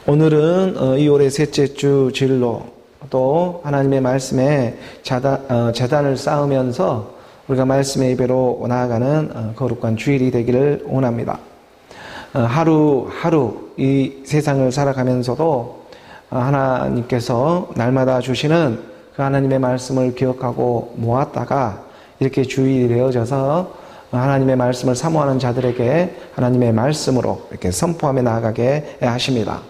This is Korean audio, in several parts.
오늘은 2월의 셋째 주 진로, 또 하나님의 말씀에 재단을 쌓으면서 우리가 말씀의 예배로 나아가는 거룩한 주일이 되기를 원합니다. 하루하루 이 세상을 살아가면서도 하나님께서 날마다 주시는 그 하나님의 말씀을 기억하고 모았다가 이렇게 주일이 되어져서 하나님의 말씀을 사모하는 자들에게 하나님의 말씀으로 이렇게 선포하며 나아가게 하십니다.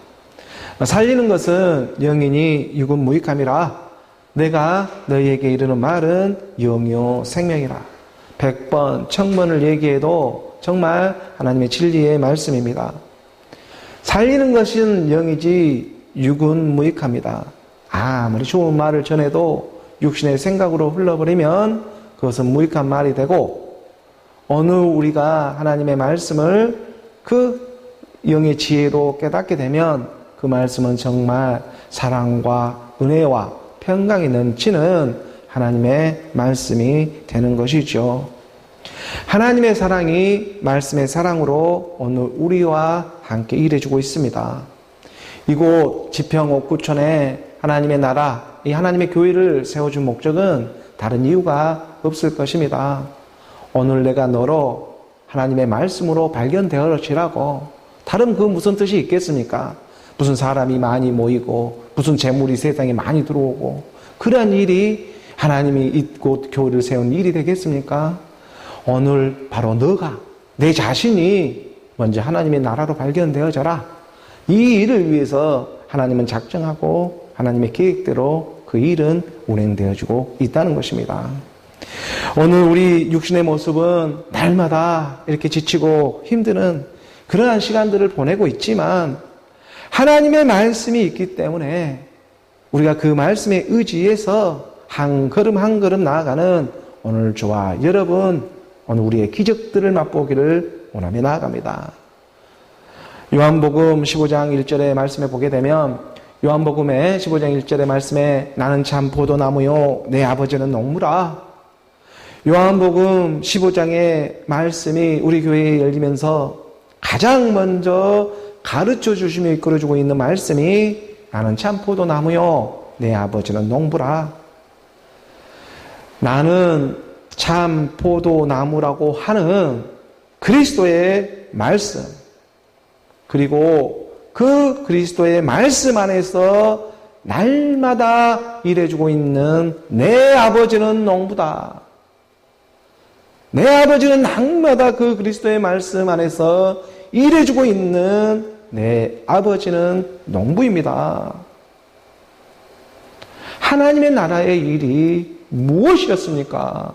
살리는 것은 영이니 육은 무익함이라 내가 너희에게 이르는 말은 영이요 생명이라. 100번 1000번을 얘기해도 정말 하나님의 진리의 말씀입니다. 살리는 것은 영이지 육은 무익합니다. 아무리 좋은 말을 전해도 육신의 생각으로 흘러버리면 그것은 무익한 말이 되고, 어느 우리가 하나님의 말씀을 그 영의 지혜로 깨닫게 되면 그 말씀은 정말 사랑과 은혜와 평강이 넘치는 하나님의 말씀이 되는 것이죠. 하나님의 사랑이 말씀의 사랑으로 오늘 우리와 함께 일해주고 있습니다. 이곳 지평옥구촌에 하나님의 나라, 이 하나님의 교회를 세워준 목적은 다른 이유가 없을 것입니다. 오늘 내가 너로 하나님의 말씀으로 발견되어지라고. 다른 그 무슨 뜻이 있겠습니까? 무슨 사람이 많이 모이고 무슨 재물이 세상에 많이 들어오고 그러한 일이 하나님이 이곳 교회를 세운 일이 되겠습니까? 오늘 바로 너가, 내 자신이 먼저 하나님의 나라로 발견되어져라. 이 일을 위해서 하나님은 작정하고 하나님의 계획대로 그 일은 운행되어지고 있다는 것입니다. 오늘 우리 육신의 모습은 날마다 이렇게 지치고 힘드는 그러한 시간들을 보내고 있지만 하나님의 말씀이 있기 때문에 우리가 그 말씀에 의지해서 한 걸음 한 걸음 나아가는 오늘 저와 여러분, 오늘 우리의 기적들을 맛보기를 원하며 나아갑니다. 요한복음 15장 1절의 말씀에 보게 되면, 요한복음의 15장 1절의 말씀에 나는 참 포도나무요 내 아버지는 농부라. 요한복음 15장의 말씀이 우리 교회에 열리면서 가장 먼저 가르쳐 주시며 이끌어주고 있는 말씀이 나는 참 포도나무요 내 아버지는 농부라. 나는 참 포도나무라고 하는 그리스도의 말씀, 그리고 그 그리스도의 말씀 안에서 날마다 일해주고 있는 내 아버지는 농부다. 내 아버지는 날마다 그 그리스도의 말씀 안에서 일해주고 있는 내 아버지는 농부입니다. 하나님의 나라의 일이 무엇이었습니까?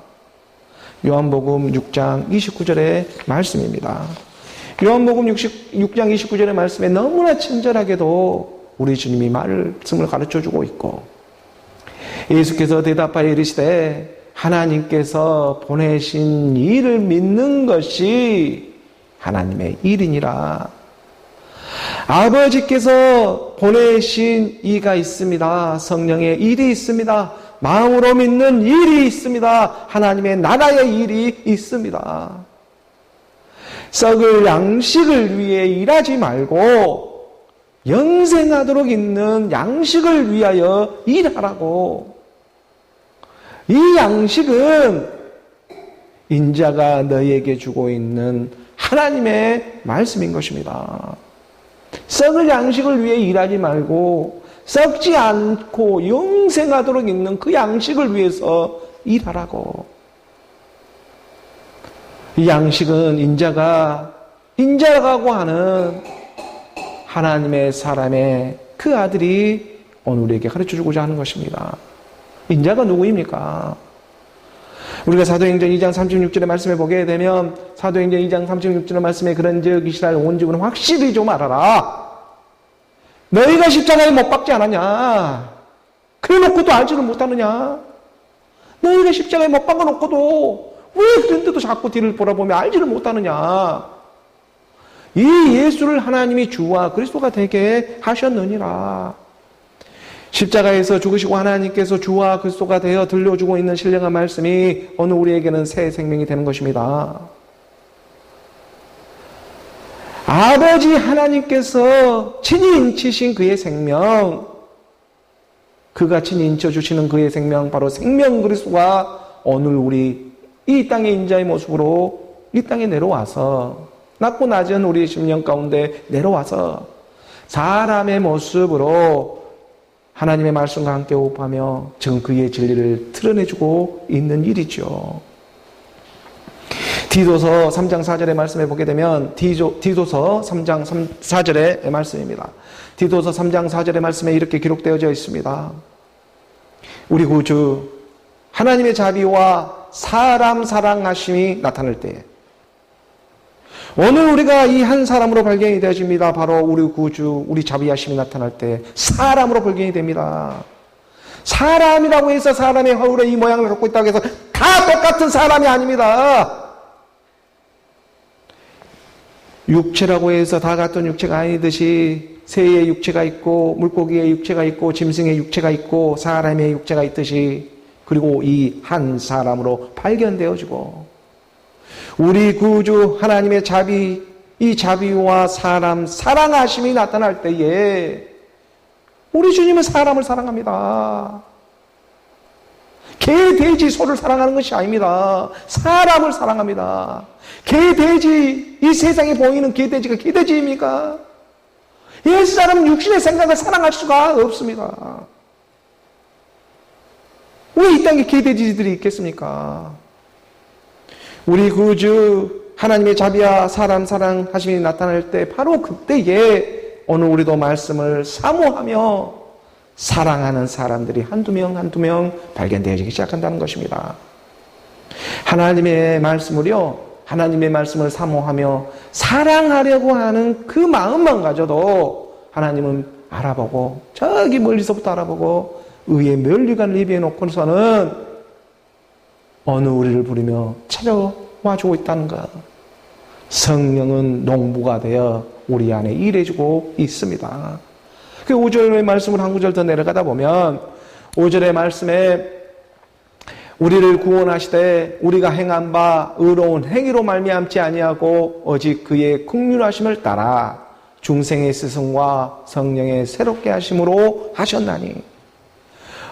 요한복음 6장 29절의 말씀입니다. 요한복음 6장 29절의 말씀에 너무나 친절하게도 우리 주님이 말씀을 가르쳐주고 있고, 예수께서 대답하여 이르시되 하나님께서 보내신 이를 믿는 것이 하나님의 일이니라. 아버지께서 보내신 이가 있습니다. 성령의 일이 있습니다. 마음으로 믿는 일이 있습니다. 하나님의 나라의 일이 있습니다. 썩을 양식을 위해 일하지 말고 영생하도록 있는 양식을 위하여 일하라고. 이 양식은 인자가 너희에게 주고 있는 하나님의 말씀인 것입니다. 썩을 양식을 위해 일하지 말고 썩지 않고 영생하도록 있는 그 양식을 위해서 일하라고. 이 양식은 인자라고 하는 하나님의 사람의 그 아들이 오늘 우리에게 가르쳐주고자 하는 것입니다. 인자가 누구입니까? 우리가 사도행전 2장 36절의 말씀에 보게 되면, 사도행전 2장 36절의 말씀에 그런즉 이스라엘 온 집은 확실히 좀 알아라. 너희가 십자가에 못 박지 않았냐? 그래놓고도 알지를 못하느냐? 너희가 십자가에 못 박아놓고도 왜 그런데도 자꾸 뒤를 돌아보며 알지를 못하느냐? 이 예수를 하나님이 주와 그리스도가 되게 하셨느니라. 십자가에서 죽으시고 하나님께서 주와 그리스도가 되어 들려주고 있는 신령한 말씀이 오늘 우리에게는 새 생명이 되는 것입니다. 아버지 하나님께서 친히 인치신 그의 생명, 그가 친히 인쳐주시는 그의 생명, 바로 생명 그리스도가 오늘 우리 이 땅의 인자의 모습으로 이 땅에 내려와서 낮고 낮은 우리의 심령 가운데 내려와서 사람의 모습으로 하나님의 말씀과 함께 호흡하며 지금 그의 진리를 드러내주고 있는 일이죠. 디도서 3장 4절의 말씀에 보게 되면 디도서 3장 4절의 말씀입니다. 디도서 3장 4절의 말씀에 이렇게 기록되어져 있습니다. 우리 구주 하나님의 자비와 사람 사랑하심이 나타날 때에 오늘 우리가 이 한 사람으로 발견이 되어집니다. 바로 우리 구주, 우리 자비하심이 나타날 때 사람으로 발견이 됩니다. 사람이라고 해서 사람의 허울의 이 모양을 갖고 있다고 해서 다 똑같은 사람이 아닙니다. 육체라고 해서 다 같은 육체가 아니듯이 새의 육체가 있고 물고기의 육체가 있고 짐승의 육체가 있고 사람의 육체가 있듯이 그리고 이 한 사람으로 발견되어지고 우리 구주 하나님의 자비, 이 자비와 사람 사랑하심이 나타날 때에 우리 주님은 사람을 사랑합니다. 개, 돼지, 소를 사랑하는 것이 아닙니다. 사람을 사랑합니다. 개, 돼지, 이 세상에 보이는 개, 돼지가 개, 돼지입니까? 옛사람 육신의 생각을 사랑할 수가 없습니다. 왜 이 땅에 개, 돼지들이 있겠습니까? 우리 구주 하나님의 자비와 사람 사랑하심이 나타날 때 바로 그때에 오늘 우리도 말씀을 사모하며 사랑하는 사람들이 한두 명 발견되어지기 시작한다는 것입니다. 하나님의 말씀을 사모하며 사랑하려고 하는 그 마음만 가져도 하나님은 알아보고 저기 멀리서부터 알아보고 의의 면류관을 입에 놓고서는 어느 우리를 부르며 찾아와 주고 있다는 것. 성령은 농부가 되어 우리 안에 일해주고 있습니다. 그 5절의 말씀을 한 구절 더 내려가다 보면 5절의 말씀에 우리를 구원하시되 우리가 행한 바 의로운 행위로 말미암지 아니하고 오직 그의 긍휼하심을 따라 중생의 스승과 성령의 새롭게 하심으로 하셨나니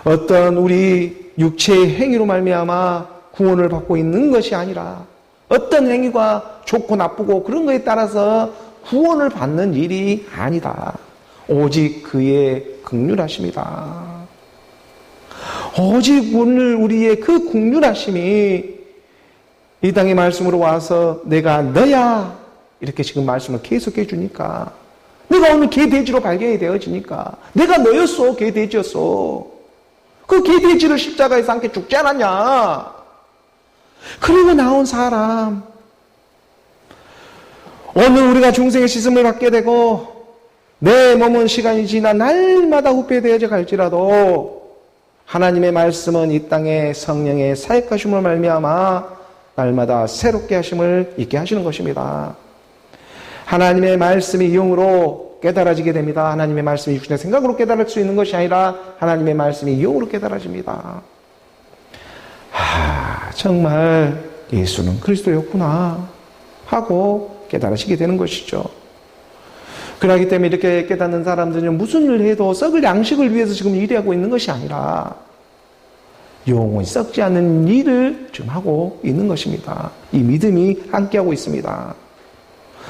어떤 우리 육체의 행위로 말미암아 구원을 받고 있는 것이 아니라 어떤 행위가 좋고 나쁘고 그런 것에 따라서 구원을 받는 일이 아니다. 오직 그의 긍휼하심이다. 오직 오늘 우리의 그 긍휼하심이 이 땅의 말씀으로 와서 내가 너야 이렇게 지금 말씀을 계속해 주니까 내가 오늘 개돼지로 발견이 되어지니까 내가 너였어. 개돼지였어. 그 개돼지를 십자가에서 함께 죽지 않았냐. 그리고 나온 사람 오늘 우리가 중생의 씻음을 받게 되고 내 몸은 시간이 지나 날마다 후패되어져 갈지라도 하나님의 말씀은 이 땅에 성령의 사역하심을 말미암아 날마다 새롭게 하심을 있게 하시는 것입니다. 하나님의 말씀이 영으로 깨달아지게 됩니다. 하나님의 말씀이 육신의 생각으로 깨달을 수 있는 것이 아니라 하나님의 말씀이 영으로 깨달아집니다. 정말 예수는 그리스도였구나 하고 깨달으시게 되는 것이죠. 그러기 때문에 이렇게 깨닫는 사람들은 무슨 일을 해도 썩을 양식을 위해서 지금 일하고 있는 것이 아니라 영원히 썩지 않는 일을 지금 하고 있는 것입니다. 이 믿음이 함께하고 있습니다.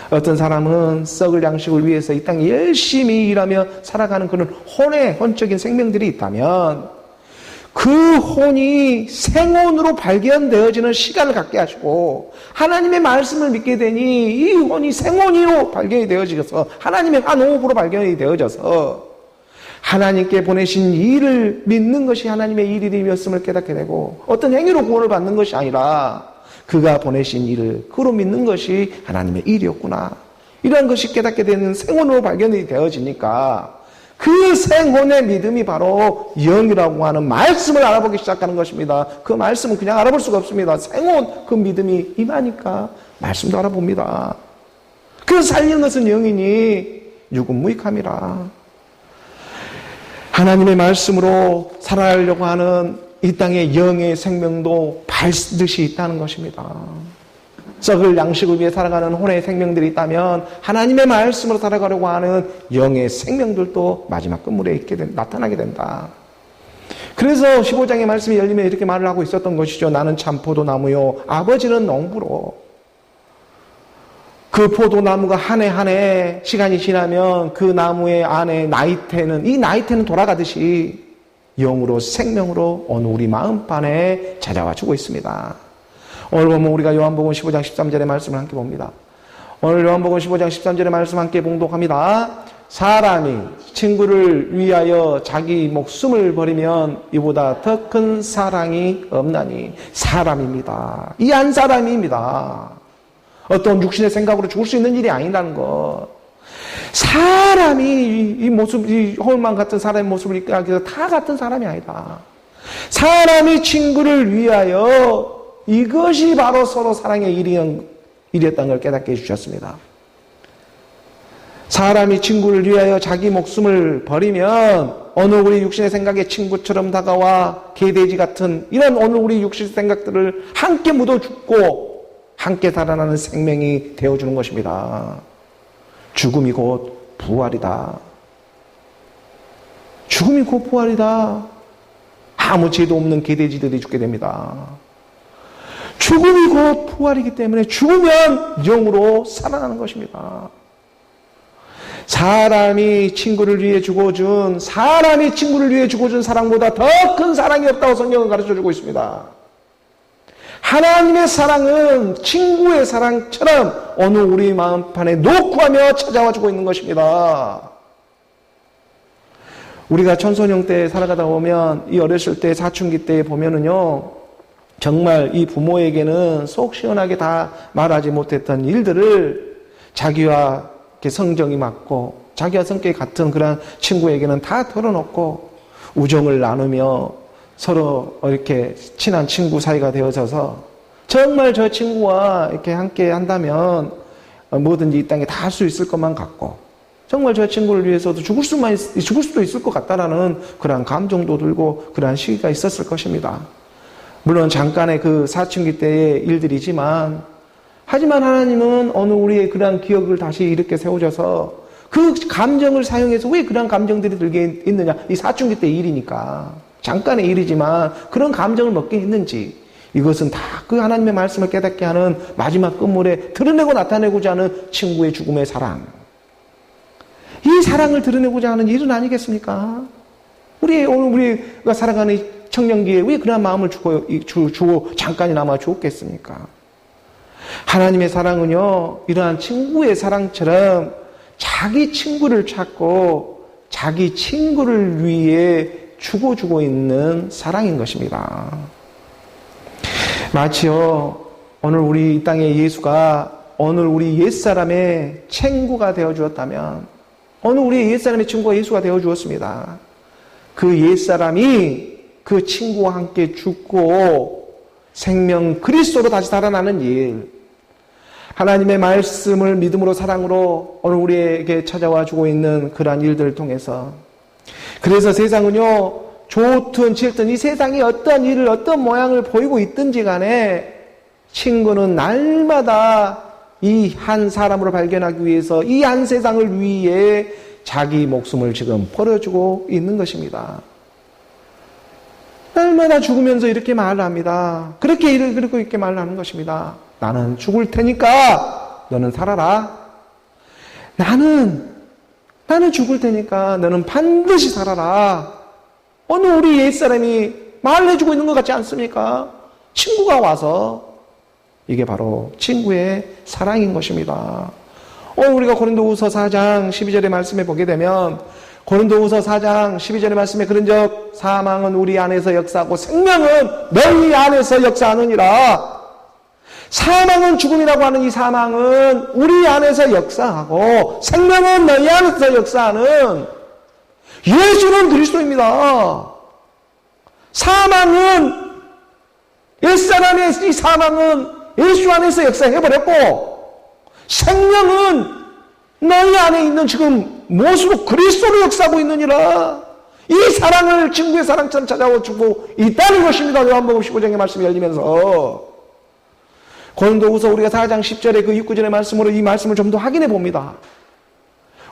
어떤 사람은 썩을 양식을 위해서 이 땅에 열심히 일하며 살아가는 그런 혼적인 생명들이 있다면 그 혼이 생혼으로 발견되어지는 시간을 갖게 하시고 하나님의 말씀을 믿게 되니 이 혼이 생혼으로 발견이 되어져서 하나님의 한 호흡으로 발견이 되어져서 하나님께 보내신 일을 믿는 것이 하나님의 일이었음을 깨닫게 되고 어떤 행위로 구원을 받는 것이 아니라 그가 보내신 일을 그로 믿는 것이 하나님의 일이었구나. 이런 것이 깨닫게 되는 생혼으로 발견이 되어지니까 그 생혼의 믿음이 바로 영이라고 하는 말씀을 알아보기 시작하는 것입니다. 그 말씀은 그냥 알아볼 수가 없습니다. 생혼 그 믿음이 임하니까 말씀도 알아봅니다. 그래서 살리는 것은 영이니 육은 무익함이라. 하나님의 말씀으로 살아가려고 하는 이 땅의 영의 생명도 발듯이 있다는 것입니다. 썩을 양식을 위해 살아가는 혼의 생명들이 있다면 하나님의 말씀으로 살아가려고 하는 영의 생명들도 마지막 끝물에 나타나게 된다. 그래서 15장의 말씀이 열리면 이렇게 말을 하고 있었던 것이죠. 나는 참 포도나무요 아버지는 농부로. 그 포도나무가 한 해 한 해 시간이 지나면 그 나무의 안에 나이테는 돌아가듯이 영으로 생명으로 어느 우리 마음판에 찾아와 주고 있습니다. 오늘 보면 우리가 요한복음 15장 13절의 말씀을 함께 봅니다. 오늘 요한복음 15장 13절의 말씀 함께 봉독합니다. 사람이 친구를 위하여 자기 목숨을 버리면 이보다 더 큰 사랑이 없나니. 사람입니다. 이 한 사람입니다. 어떤 육신의 생각으로 죽을 수 있는 일이 아니라는 것. 사람이 이 모습, 이 홀만 같은 사람의 모습을 입게 하기 위해서 다 같은 사람이 아니다. 사람이 친구를 위하여 이것이 바로 서로 사랑의 일이었다는 걸 깨닫게 해주셨습니다. 사람이 친구를 위하여 자기 목숨을 버리면 어느 우리 육신의 생각에 친구처럼 다가와 개돼지 같은 이런 어느 우리 육신의 생각들을 함께 묻어 죽고 함께 살아나는 생명이 되어주는 것입니다. 죽음이 곧 부활이다. 죽음이 곧 부활이다. 아무 죄도 없는 개돼지들이 죽게 됩니다. 죽음이 곧 부활이기 때문에 죽으면 영으로 살아나는 것입니다. 사람이 친구를 위해 죽어준 사랑보다 더 큰 사랑이 없다고 성경은 가르쳐주고 있습니다. 하나님의 사랑은 친구의 사랑처럼 어느 우리 마음판에 녹구하며 찾아와주고 있는 것입니다. 우리가 청소년 때 살아가다 보면 이 어렸을 때 사춘기 때 보면은요, 정말 이 부모에게는 속 시원하게 다 말하지 못했던 일들을 자기와 이렇게 성정이 맞고 자기와 성격이 같은 그런 친구에게는 다 털어놓고 우정을 나누며 서로 이렇게 친한 친구 사이가 되어져서 정말 저 친구와 이렇게 함께 한다면 뭐든지 이 땅에 다 할 수 있을 것만 같고 정말 저 친구를 위해서도 죽을 수도 있을 것 같다라는 그런 감정도 들고 그러한 시기가 있었을 것입니다. 물론 잠깐의 그 사춘기 때의 일들이지만 하지만 하나님은 어느 우리의 그러한 기억을 다시 이렇게 세워줘서 그 감정을 사용해서 왜 그러한 감정들이 들게 있느냐. 이 사춘기 때의 일이니까. 잠깐의 일이지만 그런 감정을 먹게 했는지 이것은 다 그 하나님의 말씀을 깨닫게 하는 마지막 끝물에 드러내고 나타내고자 하는 친구의 죽음의 사랑. 이 사랑을 드러내고자 하는 일은 아니겠습니까? 오늘 우리가 살아가는 청년기에 왜 그런 마음을 주고 잠깐이나마 주었겠습니까? 하나님의 사랑은요, 이러한 친구의 사랑처럼 자기 친구를 찾고 자기 친구를 위해 죽어주고 있는 사랑인 것입니다. 마치요, 오늘 우리 이 땅에 예수가 오늘 우리 옛사람의 친구가 되어 주었다면 오늘 우리 옛사람의 친구가 예수가 되어 주었습니다. 그 옛사람이 그 친구와 함께 죽고 생명 그리스도로 다시 살아나는 일, 하나님의 말씀을 믿음으로 사랑으로 오늘 우리에게 찾아와 주고 있는 그러한 일들을 통해서 그래서 세상은요, 좋든 싫든 이 세상이 어떤 일을 어떤 모양을 보이고 있든지 간에 친구는 날마다 이 한 사람으로 발견하기 위해서 이 한 세상을 위해 자기 목숨을 지금 버려주고 있는 것입니다. 날마다 죽으면서 이렇게 말을 합니다. 그리고 이렇게 말을 하는 것입니다. 나는 죽을 테니까 너는 살아라. 나는 죽을 테니까 너는 반드시 살아라. 어느 우리 옛사람이 말을 해주고 있는 것 같지 않습니까? 친구가 와서 이게 바로 친구의 사랑인 것입니다. 오늘 우리가 고린도후서 4장 12절의 말씀에 보게 되면 고린도후서 4장 12절의 말씀에 그런즉 사망은 우리 안에서 역사하고 생명은 너희 안에서 역사하느니라. 사망은 죽음이라고 하는 이 사망은 우리 안에서 역사하고 생명은 너희 안에서 역사하는 예수는 그리스도입니다. 사망은 옛사람의 이 사망은 예수 안에서 역사해버렸고 생명은 너희 안에 있는 지금 모습으로 그리스도로 역사하고 있느니라. 이 사랑을 친구의 사랑처럼 찾아와 주고 있다는 것입니다. 요한복음 15장의 말씀이 열리면서 고린도후서 우리가 4장 10절의 그 6구절의 말씀으로 이 말씀을 좀 더 확인해 봅니다.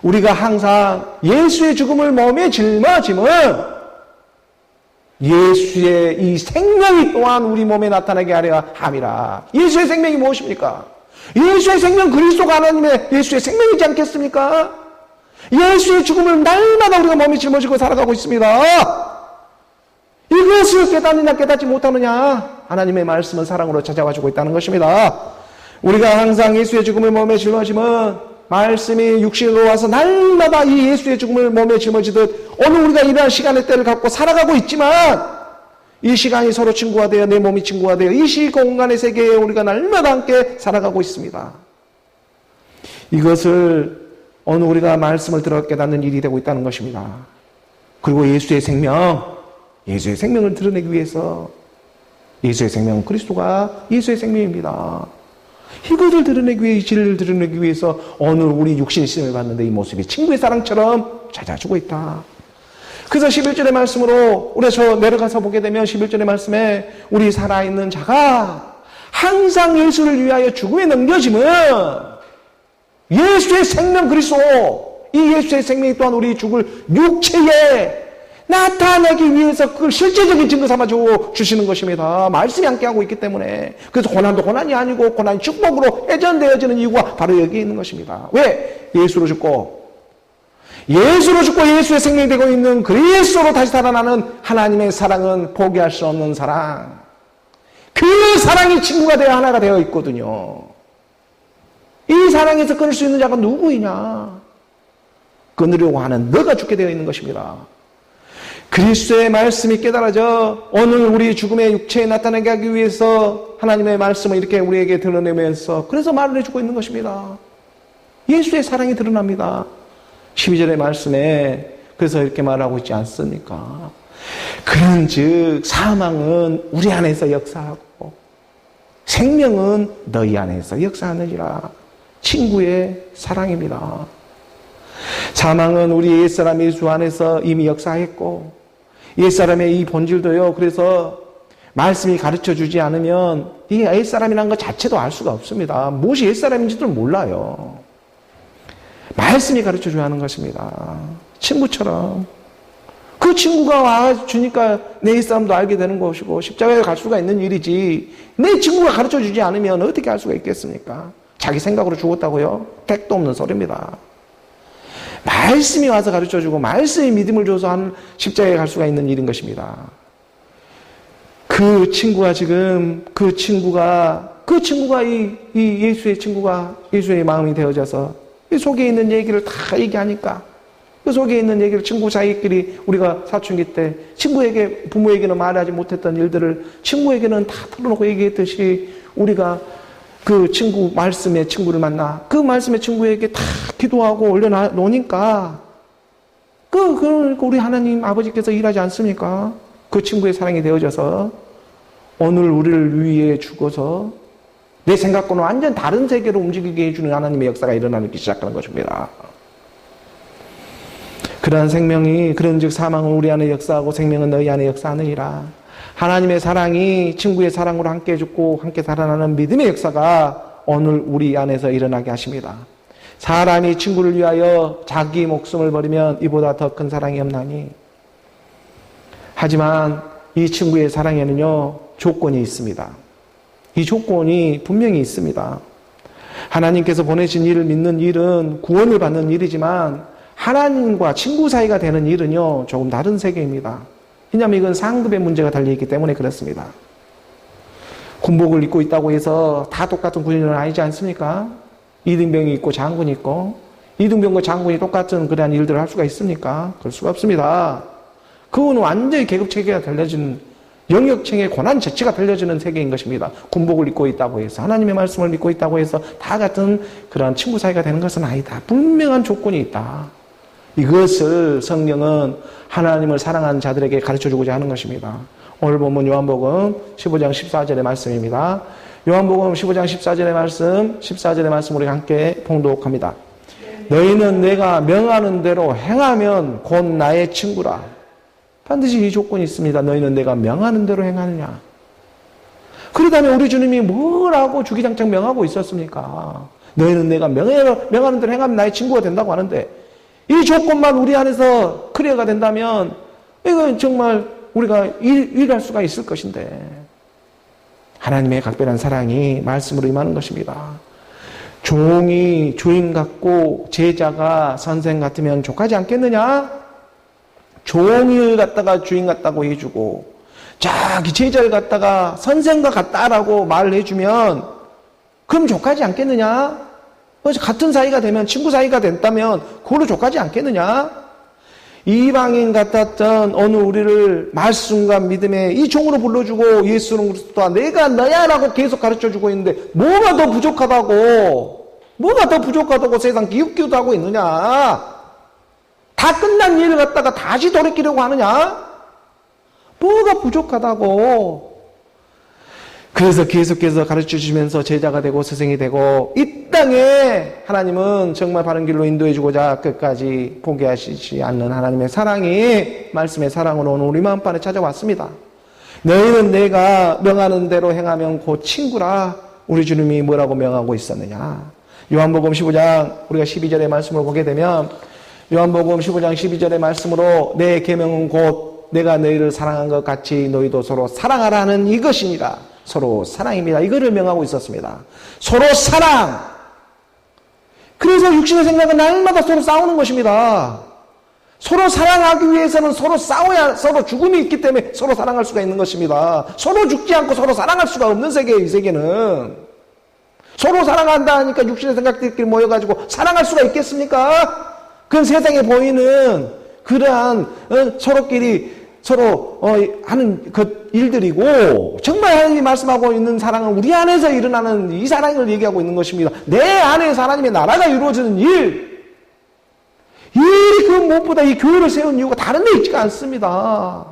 우리가 항상 예수의 죽음을 몸에 짊어짐은 예수의 이 생명이 또한 우리 몸에 나타나게 하려 함이라. 예수의 생명이 무엇입니까? 예수의 생명 그리스도가 하나님의 예수의 생명이지 않겠습니까? 예수의 죽음을 날마다 우리가 몸에 짊어지고 살아가고 있습니다. 이것을 깨닫느냐 깨닫지 못하느냐, 하나님의 말씀은 사랑으로 찾아와주고 있다는 것입니다. 우리가 항상 예수의 죽음을 몸에 짊어지면 말씀이 육신으로 와서 날마다 이 예수의 죽음을 몸에 짊어지듯 오늘 우리가 이러한 시간의 때를 갖고 살아가고 있지만 이 시간이 서로 친구가 되어 내 몸이 친구가 되어 이 시공간의 세계에 우리가 날마다 함께 살아가고 있습니다. 이것을 오늘 우리가 말씀을 들어 깨닫는 일이 되고 있다는 것입니다. 그리고 예수의 생명을 드러내기 위해서, 예수의 생명은 그리스도가 예수의 생명입니다. 이것을 드러내기 위해, 이 진리를 드러내기 위해서 오늘 우리 육신이 쓰임을 받는데 이 모습이 친구의 사랑처럼 찾아주고 있다. 그래서 11절의 말씀으로 우리가 저 내려가서 보게 되면 11절의 말씀에 우리 살아있는 자가 항상 예수를 위하여 죽음에 넘겨짐은 예수의 생명 그리스도, 이 예수의 생명이 또한 우리 죽을 육체에 나타내기 위해서 그걸 실제적인 증거 삼아 주시는 것입니다. 말씀이 함께하고 있기 때문에. 그래서 고난도 고난이 아니고 고난이 축복으로 회전되어지는 이유가 바로 여기에 있는 것입니다. 왜? 예수로 죽고 예수의 생명이 되고 있는 그리스도로 다시 살아나는 하나님의 사랑은 포기할 수 없는 사랑. 그 사랑이 친구가 되어 하나가 되어 있거든요. 이 사랑에서 끊을 수 있는 자가 누구이냐? 끊으려고 하는 너가 죽게 되어 있는 것입니다. 그리스도의 말씀이 깨달아져 오늘 우리 죽음의 육체에 나타나게 하기 위해서 하나님의 말씀을 이렇게 우리에게 드러내면서 그래서 말을 해주고 있는 것입니다. 예수의 사랑이 드러납니다. 12절의 말씀에 그래서 이렇게 말하고 있지 않습니까? 그런즉 사망은 우리 안에서 역사하고 생명은 너희 안에서 역사하느니라. 친구의 사랑입니다. 사망은 우리 옛사람 예수 안에서 이미 역사했고 옛사람의 이 본질도요. 그래서 말씀이 가르쳐주지 않으면 이 옛사람이라는 것 자체도 알 수가 없습니다. 무엇이 옛사람인지도 몰라요. 말씀이 가르쳐줘야 하는 것입니다. 친구처럼. 그 친구가 와주니까 내 옛사람도 알게 되는 것이고 십자가에 갈 수가 있는 일이지 내 친구가 가르쳐주지 않으면 어떻게 알 수가 있겠습니까? 자기 생각으로 죽었다고요? 택도 없는 소리입니다. 말씀이 와서 가르쳐주고 말씀이 믿음을 줘서 한 십자가에 갈 수가 있는 일인 것입니다. 그 친구가 이 예수의 친구가 예수의 마음이 되어져서 이 속에 있는 얘기를 다 얘기하니까 그 속에 있는 얘기를 친구 사이끼리 우리가 사춘기 때 친구에게 부모에게는 말하지 못했던 일들을 친구에게는 다 털어놓고 얘기했듯이 우리가 그 친구 말씀의 친구를 만나 그 말씀의 친구에게 다 기도하고 올려놓으니까 우리 하나님 아버지께서 일하지 않습니까? 그 친구의 사랑이 되어져서 오늘 우리를 위해 죽어서 내 생각과는 완전 다른 세계로 움직이게 해주는 하나님의 역사가 일어나기 시작하는 것입니다. 그러한 생명이 그런즉 사망은 우리 안에 역사하고 생명은 너희 안에 역사하느니라. 하나님의 사랑이 친구의 사랑으로 함께 죽고 함께 살아나는 믿음의 역사가 오늘 우리 안에서 일어나게 하십니다. 사람이 친구를 위하여 자기 목숨을 버리면 이보다 더 큰 사랑이 없나니. 하지만 이 친구의 사랑에는요 조건이 있습니다. 이 조건이 분명히 있습니다. 하나님께서 보내신 일을 믿는 일은 구원을 받는 일이지만 하나님과 친구 사이가 되는 일은요 조금 다른 세계입니다. 왜냐하면 이건 상급의 문제가 달려있기 때문에 그렇습니다. 군복을 입고 있다고 해서 다 똑같은 군인은 아니지 않습니까? 이등병이 있고 장군이 있고 이등병과 장군이 똑같은 그러한 일들을 할 수가 있습니까? 그럴 수가 없습니다. 그건 완전히 계급체계가 달려진 영역층의 고난 자체가 달려지는 세계인 것입니다. 군복을 입고 있다고 해서 하나님의 말씀을 믿고 있다고 해서 다 같은 그러한 친구 사이가 되는 것은 아니다. 분명한 조건이 있다. 이것을 성경은 하나님을 사랑하는 자들에게 가르쳐주고자 하는 것입니다. 오늘 본문 요한복음 15장 14절의 말씀입니다. 요한복음 15장 14절의 말씀 우리 함께 봉독합니다. 너희는 내가 명하는 대로 행하면 곧 나의 친구라. 반드시 이 조건이 있습니다. 너희는 내가 명하는 대로 행하느냐. 그러다면 우리 주님이 뭐라고 주기장창 명하고 있었습니까? 너희는 내가 명하는 대로 행하면 나의 친구가 된다고 하는데 이 조건만 우리 안에서 클리어가 된다면 이건 정말 우리가 일할 수가 있을 것인데 하나님의 각별한 사랑이 말씀으로 임하는 것입니다. 종이 주인 같고 제자가 선생 같으면 족하지 않겠느냐? 종을 갖다가 주인 같다고 해주고 자기 제자를 갖다가 선생과 같다라고 말을 해주면 그럼 족하지 않겠느냐? 그래서 같은 사이가 되면 친구 사이가 됐다면 그걸로 족하지 않겠느냐? 이방인 같았던 어느 우리를 말씀과 믿음에 이 종으로 불러주고 예수는 그리스도다 내가 너야라고 계속 가르쳐주고 있는데 뭐가 더 부족하다고 세상 기웃기웃 하고 있느냐? 다 끝난 일을 갖다가 다시 돌이키려고 하느냐? 뭐가 부족하다고? 그래서 계속해서 가르쳐주시면서 제자가 되고 스승이 되고 이 땅에 하나님은 정말 바른 길로 인도해주고자 끝까지 포기하시지 않는 하나님의 사랑이 말씀의 사랑으로 오늘 우리 마음판에 찾아왔습니다. 너희는 내가 명하는 대로 행하면 곧 친구라. 우리 주님이 뭐라고 명하고 있었느냐? 요한복음 15장 우리가 12절의 말씀을 보게 되면 요한복음 15장 12절의 말씀으로 내 계명은 곧 내가 너희를 사랑한 것 같이 너희도 서로 사랑하라는 이것이니라. 서로 사랑입니다. 이거를 명하고 있었습니다. 서로 사랑. 그래서 육신의 생각은 날마다 서로 싸우는 것입니다. 서로 사랑하기 위해서는 서로 싸워야 서로 죽음이 있기 때문에 서로 사랑할 수가 있는 것입니다. 서로 죽지 않고 서로 사랑할 수가 없는 세계예요. 이 세계는. 서로 사랑한다 하니까 육신의 생각들끼리 모여가지고 사랑할 수가 있겠습니까? 그건 세상에 보이는 그러한 서로끼리 서로 하는 그 일들이고 정말 하나님이 말씀하고 있는 사랑은 우리 안에서 일어나는 이 사랑을 얘기하고 있는 것입니다. 내 안에서 하나님의 나라가 이루어지는 일. 그 무엇보다 이 교회를 세운 이유가 다른 데 있지가 않습니다.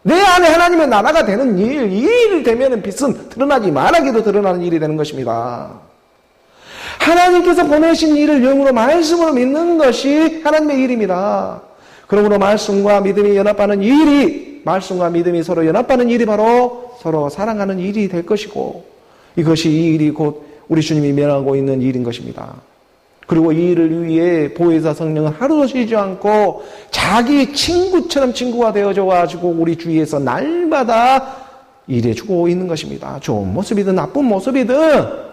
내 안에 하나님의 나라가 되는 일, 이 일이 되면 빛은 드러나지 말하기도 드러나는 일이 되는 것입니다. 하나님께서 보내신 일을 영으로 말씀으로 믿는 것이 하나님의 일입니다. 그러므로 말씀과 믿음이 연합하는 일이 말씀과 믿음이 서로 연합하는 일이 바로 서로 사랑하는 일이 될 것이고 이것이 이 일이 곧 우리 주님이 명하고 있는 일인 것입니다. 그리고 이 일을 위해 보혜사 성령은 하루도 쉬지 않고 자기 친구처럼 친구가 되어져 가지고 우리 주위에서 날마다 일해주고 있는 것입니다. 좋은 모습이든 나쁜 모습이든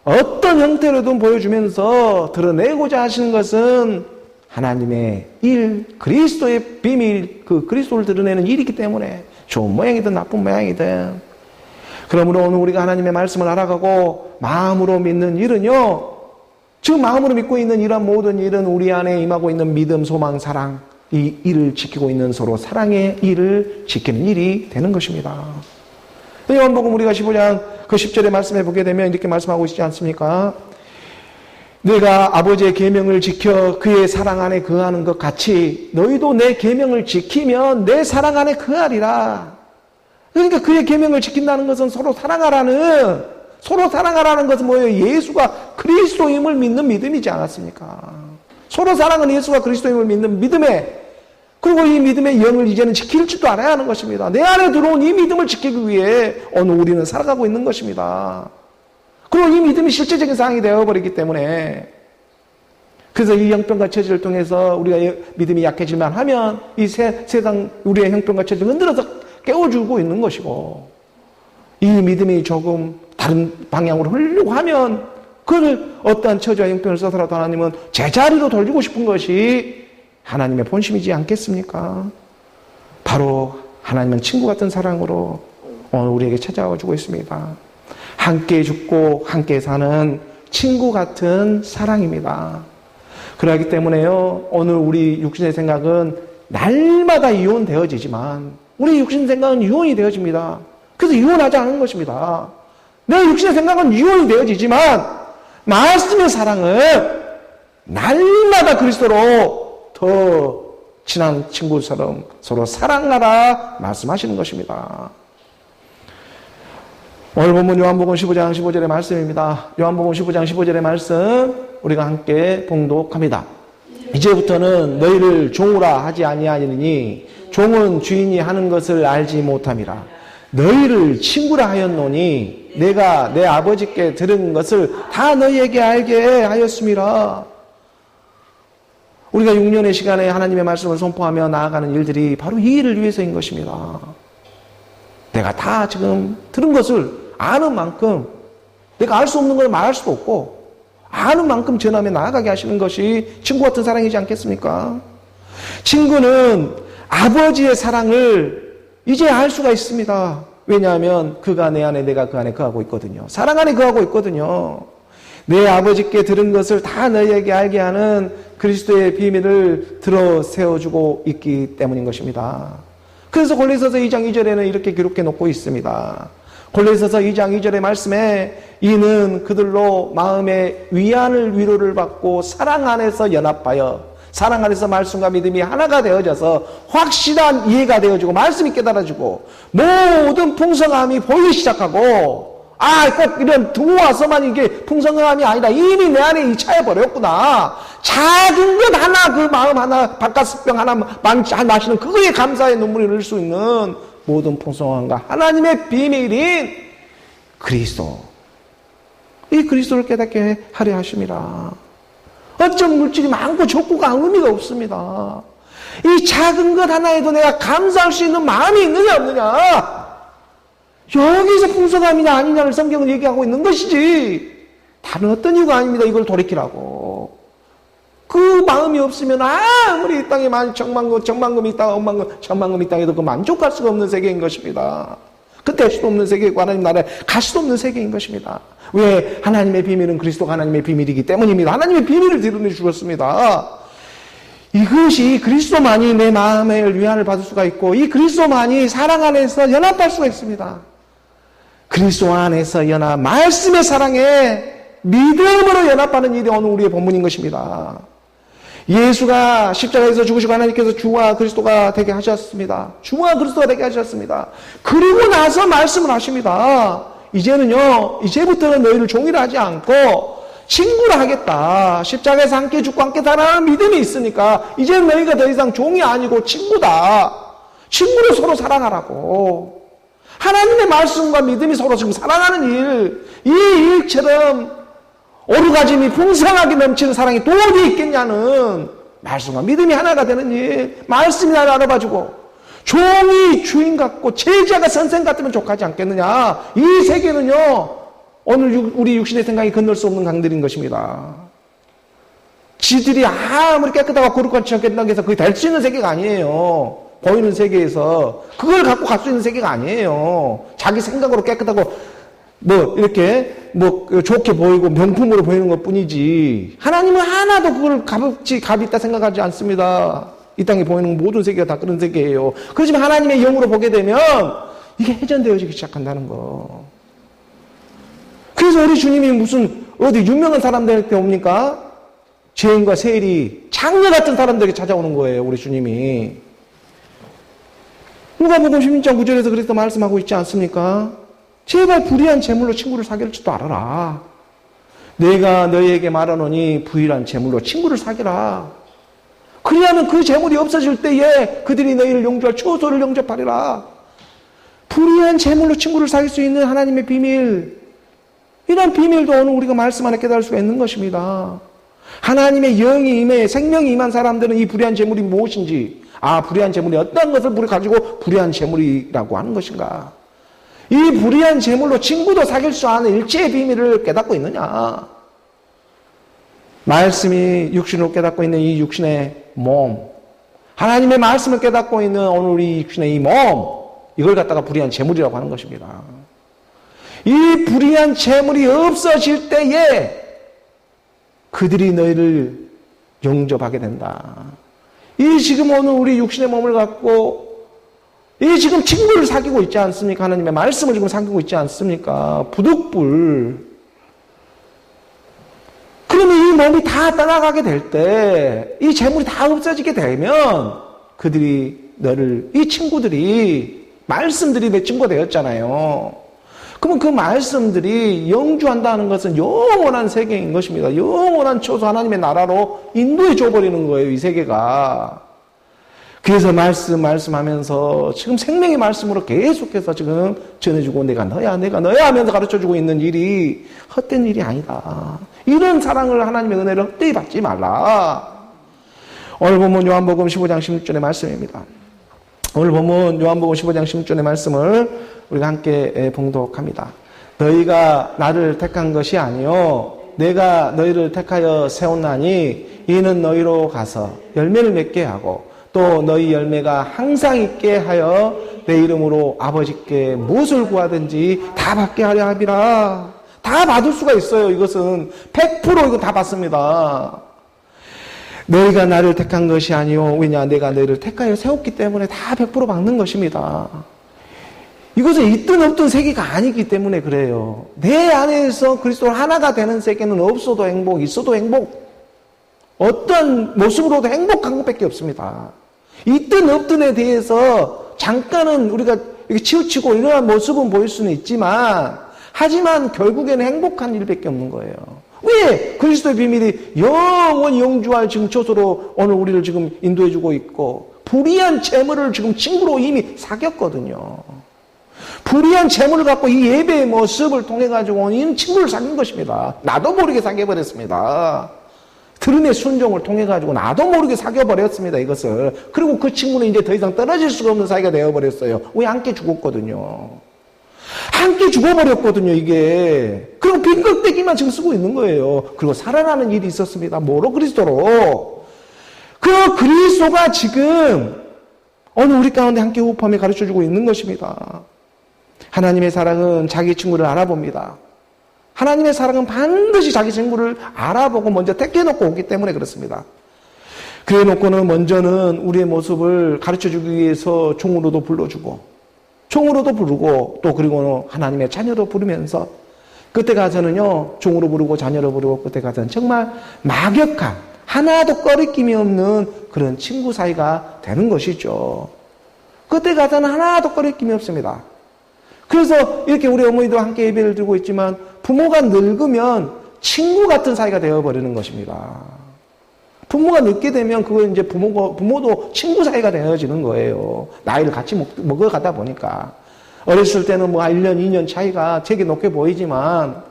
어떤 형태로든 보여주면서 드러내고자 하시는 것은 하나님의 일, 그리스도의 비밀, 그 그리스도를 드러내는 일이기 때문에 좋은 모양이든 나쁜 모양이든 그러므로 오늘 우리가 하나님의 말씀을 알아가고 마음으로 믿는 일은요 지금 마음으로 믿고 있는 이런 모든 일은 우리 안에 임하고 있는 믿음, 소망, 사랑 이 일을 지키고 있는 서로 사랑의 일을 지키는 일이 되는 것입니다. 요한복음 우리가 15장 그 10절의 말씀에 보게 되면 이렇게 말씀하고 있지 않습니까? 내가 아버지의 계명을 지켜 그의 사랑 안에 거하는 것 같이 너희도 내 계명을 지키면 내 사랑 안에 거하리라. 그러니까 그의 계명을 지킨다는 것은 서로 사랑하라는 것은 뭐예요? 예수가 그리스도임을 믿는 믿음이지 않았습니까? 서로 사랑은 예수가 그리스도임을 믿는 믿음에 그리고 이 믿음의 영을 이제는 지킬 줄도 알아야 하는 것입니다. 내 안에 들어온 이 믿음을 지키기 위해 오늘 우리는 살아가고 있는 것입니다. 그리고 이 믿음이 실제적인 상황이 되어버리기 때문에 그래서 이 형편과 처지를 통해서 우리가 믿음이 약해질만 하면 이 세상 우리의 형편과 처지를 흔들어서 깨워주고 있는 것이고 이 믿음이 조금 다른 방향으로 흐르려고 하면 그를 어떠한 처지와 형편을 써서라도 하나님은 제자리로 돌리고 싶은 것이 하나님의 본심이지 않겠습니까? 바로 하나님은 친구 같은 사랑으로 오늘 우리에게 찾아와 주고 있습니다. 함께 죽고 함께 사는 친구 같은 사랑입니다. 그렇기 때문에요. 오늘 우리 육신의 생각은 날마다 이혼되어지지만 우리 육신의 생각은 이혼이 되어집니다. 그래서 이혼하지 않은 것입니다. 내 육신의 생각은 이혼이 되어지지만 말씀의 사랑은 날마다 그리스도로 더 친한 친구처럼 서로 사랑하라 말씀하시는 것입니다. 오늘 본문 요한복음 15장 15절의 말씀입니다. 요한복음 15장 15절의 말씀 우리가 함께 봉독합니다. 이제부터는 너희를 종으라 하지 아니하니니 종은 주인이 하는 것을 알지 못함이라. 너희를 친구라 하였노니 내가 내 아버지께 들은 것을 다 너희에게 알게 하였음이라. 우리가 6년의 시간에 하나님의 말씀을 선포하며 나아가는 일들이 바로 이 일을 위해서인 것입니다. 내가 다 지금 들은 것을 아는 만큼, 내가 알 수 없는 걸 말할 수도 없고 아는 만큼 전하며 나아가게 하시는 것이 친구 같은 사랑이지 않겠습니까? 친구는 아버지의 사랑을 이제 알 수가 있습니다. 왜냐하면 그가 내 안에, 내가 그 안에 거하고 있거든요. 사랑 안에 거하고 있거든요. 내 아버지께 들은 것을 다 너희에게 알게 하는 그리스도의 비밀을 들어 세워주고 있기 때문인 것입니다. 그래서 골로새서 2장 2절에는 이렇게 기록해 놓고 있습니다. 골로새서 2장 2절의 말씀에 이는 그들로 마음의 위로를 받고 사랑 안에서 연합하여 사랑 안에서 말씀과 믿음이 하나가 되어져서 확실한 이해가 되어지고 말씀이 깨달아지고 모든 풍성함이 보이기 시작하고 꼭 이런 두고 와서만 이게 풍성함이 아니라 이미 내 안에 이 차여버렸구나. 작은 것 하나, 그 마음 하나, 바깥습병 하나 마시는 그거에 감사의 눈물이 흐를 수 있는 모든 풍성함과 하나님의 비밀인 그리스도. 이 그리스도를 깨닫게 하려 하심이라. 어쩜 물질이 많고 적고가 의미가 없습니다. 이 작은 것 하나에도 내가 감사할 수 있는 마음이 있느냐 없느냐. 여기서 풍성함이냐 아니냐를 성경은 얘기하고 있는 것이지 다른 어떤 이유가 아닙니다. 이걸 돌이키라고. 그 마음이 없으면 아무리 이 땅에 정만금이 있다가 천만금이 있다 해도 그 만족할 수가 없는 세계인 것입니다. 끝낼 수도 없는 세계이고 하나님 나라에 갈 수도 없는 세계인 것입니다. 왜? 하나님의 비밀은 그리스도가 하나님의 비밀이기 때문입니다. 하나님의 비밀을 드러내 주셨습니다. 이것이 그리스도만이 내 마음의 위안을 받을 수가 있고 이 그리스도만이 사랑 안에서 연합할 수가 있습니다. 그리스도 안에서 연합, 말씀의 사랑에 믿음으로 연합하는 일이 오늘 우리의 본문인 것입니다. 예수가 십자가에서 죽으시고 하나님께서 주와 그리스도가 되게 하셨습니다. 주와 그리스도가 되게 하셨습니다. 그리고 나서 말씀을 하십니다. 이제부터는 너희를 종이라 하지 않고 친구라 하겠다. 십자가에서 함께 죽고 함께 살아가는 믿음이 있으니까 이제 너희가 더 이상 종이 아니고 친구다. 친구로 서로 사랑하라고. 하나님의 말씀과 믿음이 서로 지금 사랑하는 일, 이 일처럼 오르가짐이 풍성하게 넘치는 사랑이 또 어디 있겠냐는 말씀과 믿음이 하나가 되는 일, 말씀이 나를 알아봐주고 종이 주인 같고 제자가 선생 같으면 족하지 않겠느냐. 이 세계는요 오늘 우리 육신의 생각이 건널 수 없는 강들인 것입니다. 지들이 아무리 깨끗하고 거룩하지 않겠다고 해서 그게 될 수 있는 세계가 아니에요. 보이는 세계에서 그걸 갖고 갈 수 있는 세계가 아니에요. 자기 생각으로 깨끗하고 이렇게 좋게 보이고 명품으로 보이는 것 뿐이지 하나님은 하나도 그걸 값이 있다 생각하지 않습니다. 이 땅에 보이는 모든 세계가 다 그런 세계예요. 그렇지만 하나님의 영으로 보게 되면 이게 회전되어지기 시작한다는 거. 그래서 우리 주님이 무슨 어디 유명한 사람들한테 옵니까? 죄인과 세일이 장녀 같은 사람들에게 찾아오는 거예요. 우리 주님이. 누가복음 16장 9절에서 그래서 말씀하고 있지 않습니까? 제발 불의한 재물로 친구를 사귈 줄도 알아라. 내가 너희에게 말하노니 불의한 재물로 친구를 사귀라. 그리하면 그 재물이 없어질 때에 그들이 너희를 용서할 초소를 영접하리라. 불의한 재물로 친구를 사귈 수 있는 하나님의 비밀, 이런 비밀도 오늘 우리가 말씀 안에 깨달을 수가 있는 것입니다. 하나님의 영이 임해 생명이 임한 사람들은 이 불의한 재물이 무엇인지, 불의한 재물이 어떤 것을 우리 가지고 불의한 재물이라고 하는 것인가. 이 불의한 재물로 친구도 사귈 수 없는 일체의 비밀을 깨닫고 있느냐. 말씀이 육신으로 깨닫고 있는 이 육신의 몸, 하나님의 말씀을 깨닫고 있는 오늘 우리 육신의 이 몸, 이걸 갖다가 불의한 재물이라고 하는 것입니다. 이 불의한 재물이 없어질 때에 그들이 너희를 영접하게 된다. 이 지금 오늘 우리 육신의 몸을 갖고 이 지금 친구를 사귀고 있지 않습니까? 하나님의 말씀을 지금 사귀고 있지 않습니까? 부득불. 그러면 이 몸이 다 떠나가게 될 때, 이 재물이 다 없어지게 되면 그들이 너를, 이 친구들이, 말씀들이 내 친구가 되었잖아요. 그러면 그 말씀들이 영주한다는 것은 영원한 세계인 것입니다. 영원한 초소 하나님의 나라로 인도해 줘버리는 거예요, 이 세계가. 그래서 말씀하면서 지금 생명의 말씀으로 계속해서 지금 전해주고 내가 너야 하면서 가르쳐주고 있는 일이 헛된 일이 아니다. 이런 사랑을 하나님의 은혜를 헛되이 받지 말라. 오늘 보면 요한복음 15장 16절의 말씀입니다. 오늘 보면 요한복음 15장 16절의 말씀을 우리가 함께 봉독합니다. 너희가 나를 택한 것이 아니요 내가 너희를 택하여 세웠나니 이는 너희로 가서 열매를 맺게 하고 또 너희 열매가 항상 있게 하여 내 이름으로 아버지께 무엇을 구하든지 다 받게 하려 함이라. 다 받을 수가 있어요. 이것은 100% 이거 다 받습니다. 너희가 나를 택한 것이 아니요 왜냐 내가 너희를 택하여 세웠기 때문에 다 100% 받는 것입니다. 이것은 있든 없든 세계가 아니기 때문에 그래요. 내 안에서 그리스도 하나가 되는 세계는 없어도 행복, 있어도 행복, 어떤 모습으로도 행복한 것밖에 없습니다. 있든 없든에 대해서 잠깐은 우리가 치우치고 이러한 모습은 보일 수는 있지만 하지만 결국에는 행복한 일밖에 없는 거예요. 왜? 그리스도의 비밀이 영원히 영주할 지금 초소로 오늘 우리를 지금 인도해주고 있고 불의한 재물을 지금 친구로 이미 사귀었거든요. 불의한 재물을 갖고 이 예배의 모습을 통해 가지고 이 친구를 사귄 것입니다. 나도 모르게 사귀어버렸습니다. 들음의 순종을 통해 가지고 나도 모르게 사귀어버렸습니다. 이것을. 그리고 그 친구는 이제 더 이상 떨어질 수가 없는 사이가 되어버렸어요. 왜? 함께 죽었거든요. 함께 죽어버렸거든요. 이게. 그리고 빈 껍데기만 지금 쓰고 있는 거예요. 그리고 살아나는 일이 있었습니다. 뭐로? 그리스도로. 그 그리스도가 지금 오늘 우리 가운데 함께 호흡하며 가르쳐주고 있는 것입니다. 하나님의 사랑은 자기 친구를 알아봅니다. 하나님의 사랑은 반드시 자기 친구를 알아보고 먼저 택해놓고 오기 때문에 그렇습니다. 그래놓고는 먼저는 우리의 모습을 가르쳐주기 위해서 종으로도 불러주고 종으로도 부르고 또 그리고는 하나님의 자녀로 부르면서 그때 가서는요 종으로 부르고 자녀로 부르고 그때 가서는 정말 막역한 하나도 꺼리낌이 없는 그런 친구 사이가 되는 것이죠. 그때 가서는 하나도 꺼리낌이 없습니다. 그래서 이렇게 우리 어머니도 함께 예배를 드리고 있지만 부모가 늙으면 친구 같은 사이가 되어버리는 것입니다. 부모가 늙게 되면 그건 이제 부모도 친구 사이가 되어지는 거예요. 나이를 같이 먹어가다 보니까. 어렸을 때는 뭐 1년, 2년 차이가 되게 높게 보이지만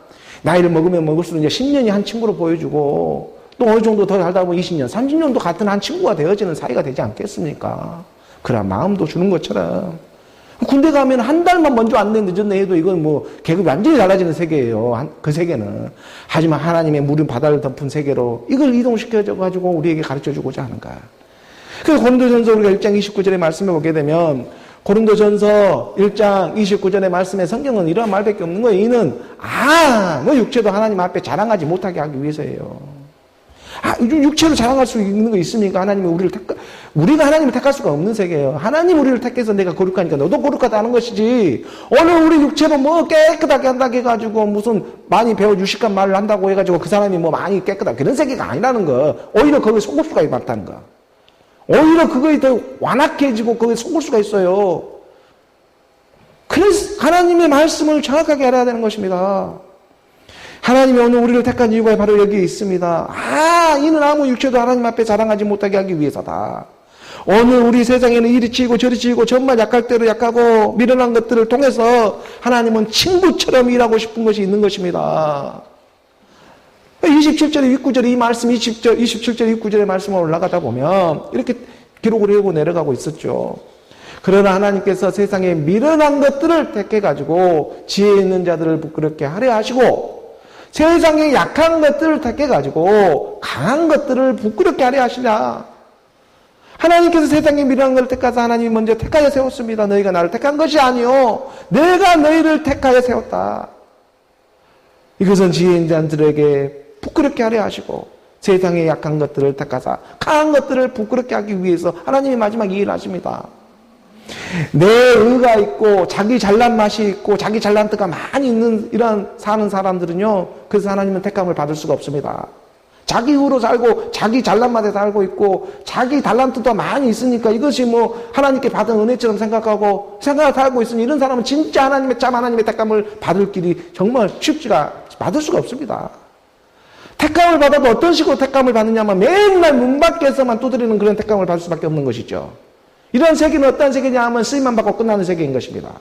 나이를 먹으면 먹을수록 이제 10년이 한 친구로 보여주고 또 어느 정도 더 살다 보면 20년, 30년도 같은 한 친구가 되어지는 사이가 되지 않겠습니까? 그래야 마음도 주는 것처럼. 군대 가면 한 달만 먼저 안내 늦었네 해도 이건 뭐 계급이 완전히 달라지는 세계예요. 그 세계는. 하지만 하나님의 물은 바다를 덮은 세계로 이걸 이동시켜가지고 우리에게 가르쳐주고자 하는 거야. 그래서 고린도전서 우리가 1장 29절의 말씀을 보게 되면 고린도전서 1장 29절의 말씀에 성경은 이러한 말밖에 없는 거예요. 이는 뭐 육체도 하나님 앞에 자랑하지 못하게 하기 위해서예요. 육체로 자랑할 수 있는 거 있습니까? 우리가 하나님을 택할 수가 없는 세계예요. 하나님 우리를 택해서 내가 거룩하니까 너도 거룩하다는 것이지. 오늘 우리 육체로 뭐 깨끗하게 한다고 해가지고 무슨 많이 배워 유식한 말을 한다고 해가지고 그 사람이 뭐 많이 깨끗하다. 그런 세계가 아니라는 거. 오히려 거기에 속을 수가 많다는 거. 오히려 그거에 더 완악해지고 거기에 속을 수가 있어요. 그래서 하나님의 말씀을 정확하게 알아야 되는 것입니다. 하나님이 오늘 우리를 택한 이유가 바로 여기에 있습니다. 이는 아무 육체도 하나님 앞에 자랑하지 못하게 하기 위해서다. 오늘 우리 세상에는 이리 치이고 저리 치이고 정말 약할 대로 약하고 미련한 것들을 통해서 하나님은 친구처럼 일하고 싶은 것이 있는 것입니다. 27절의 6구절의 이 말씀, 27절의 6구절의 말씀을 올라가다 보면 이렇게 기록을 하고 내려가고 있었죠. 그러나 하나님께서 세상에 미련한 것들을 택해가지고 지혜 있는 자들을 부끄럽게 하려 하시고 세상에 약한 것들을 택해가지고 강한 것들을 부끄럽게 하려 하시냐. 하나님께서 세상에 미련한 것을 택하사 하나님이 먼저 택하여 세웠습니다. 너희가 나를 택한 것이 아니요 내가 너희를 택하여 세웠다. 이것은 지혜 있는 자들에게 부끄럽게 하려 하시고 세상에 약한 것들을 택하사 강한 것들을 부끄럽게 하기 위해서 하나님이 마지막 이 일을 하십니다. 내 의가 있고 자기 잘난 맛이 있고 자기 잘난트가 많이 있는 이런 사는 사람들은요 그래서 하나님은 택함을 받을 수가 없습니다. 자기 의로 살고 자기 잘난 맛에 살고 있고 자기 달란트도 많이 있으니까 이것이 뭐 하나님께 받은 은혜처럼 생각하고 살고 있으니 이런 사람은 진짜 하나님의 택함을 받을 길이 정말 쉽지가 받을 수가 없습니다. 택함을 받아도 어떤 식으로 택함을 받느냐면 맨날 문 밖에서만 두드리는 그런 택함을 받을 수밖에 없는 것이죠. 이런 세계는 어떤 세계냐 하면 쓰임만 받고 끝나는 세계인 것입니다.